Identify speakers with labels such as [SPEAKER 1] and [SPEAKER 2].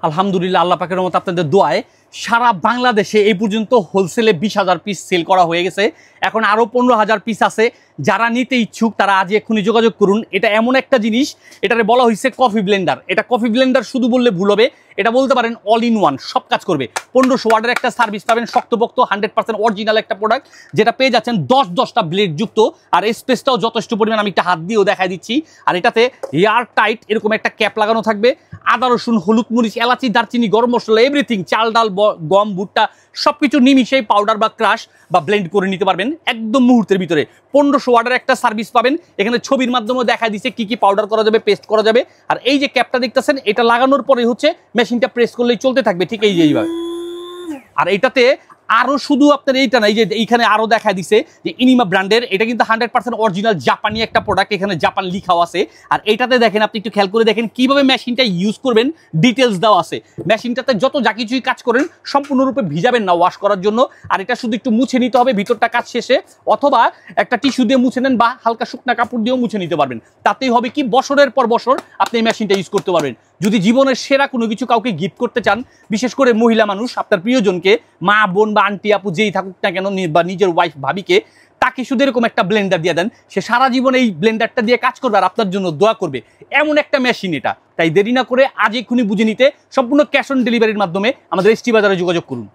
[SPEAKER 1] আলহামদুলিল্লাহ, আল্লাহ পাকের রহমতে আপনাদের দোয়ায় সারা বাংলাদেশে এই পর্যন্ত হোলসেলে 20,000 পিস সেল করা হয়ে গেছে। এখন আরও 15,000 পিস আছে। যারা নিতে ইচ্ছুক তারা আজ এক্ষুনি যোগাযোগ করুন। এটা এমন একটা জিনিস, এটারে বলা হয়েছে কফি ব্লেন্ডার। এটা কফি ব্লেন্ডার শুধু বললে ভুল হবে, এটা বলতে পারেন অল ইন ওয়ান, সব কাজ করবে। 1500 ওয়াটের একটা সার্ভিস পাবেন, শক্তপোক্ত 100% অরিজিনাল একটা প্রোডাক্ট, যেটা পেয়ে যাচ্ছেন 10টা ব্লেড যুক্ত। আর স্পেসটাও যথেষ্ট পরিমাণ, আমি একটা হাত দিয়েও দেখাই দিচ্ছি। আর এটাতে এয়ার টাইট এরকম একটা ক্যাপ লাগানো থাকবে। আদা রসুন হলুদ মরিচ এলাচি দারচিনি গরম মশলা এভরিথিং, চাল ডাল গম ভুট্টা সবকিছু নিমিশেই পাউডার বা ক্রাশ বা ব্লেন্ড করে নিতে পারবেন একদম মুহূর্তের ভিতরে। 1500 ওয়াটের একটা সার্ভিস পাবেন। এখানে ছবির মাধ্যমে দেখা দিচ্ছে কি কি পাউডার করা যাবে, পেস্ট করা যাবে। আর এই যে ক্যাপটা দেখতেছেন, এটা লাগানোর পরে হচ্ছে মেশিনটা প্রেস করলেই চলতে থাকবে ঠিক এইভাবে। আর এটাতে আরো শুধু আপনার এইটা না, এই যে এইখানে আরো দেখা দিছে যে ইনিমা ব্র্যান্ডের, এটা কিন্তু 100% অরিজিনাল জাপানি একটা প্রোডাক্ট, এখানে জাপান লিখাও আছে। আর এইটাতে দেখেন, আপনি একটু খেয়াল করে দেখেন কিভাবে মেশিনটা ইউজ করবেন, ডিটেলস দেওয়া আছে। মেশিনটাতে যত যা কিছুই কাজ করেন সম্পূর্ণরূপে ভিজাবেন না ওয়াশ করার জন্য। আর এটা শুধু একটু মুছে নিতে হবে ভিতরটা কাজ শেষে, অথবা একটা টিস্যু দিয়ে মুছে নেন বা হালকা শুকনা কাপড় দিয়েও মুছে নিতে পারবেন। তাতেই হবে কি, বছরের পর বছর আপনি এই মেশিনটা ইউজ করতে পারবেন। যদি জীবনের সেরা কোনো কিছু কাউকে গিফট করতে চান, বিশেষ করে মহিলা মানুষ, আপনার প্রিয়জনকে, মা বোন বা আন্টি আপু যেই থাকুক না কেন, বা নিজের ওয়াইফ ভাবিকে, তাকে শুধু এরকম একটা ব্লেন্ডার দিয়ে দেন, সে সারা জীবন এই ব্লেন্ডারটা দিয়ে কাজ করবে আর আপনার জন্য দোয়া করবে। এমন একটা মেশিন এটা। তাই দেরি না করে আজ এক্ষুনি বুঝে নিতে সম্পূর্ণ ক্যাশ অন ডেলিভারির মাধ্যমে আমাদের এসটি বাজারে যোগাযোগ করুন।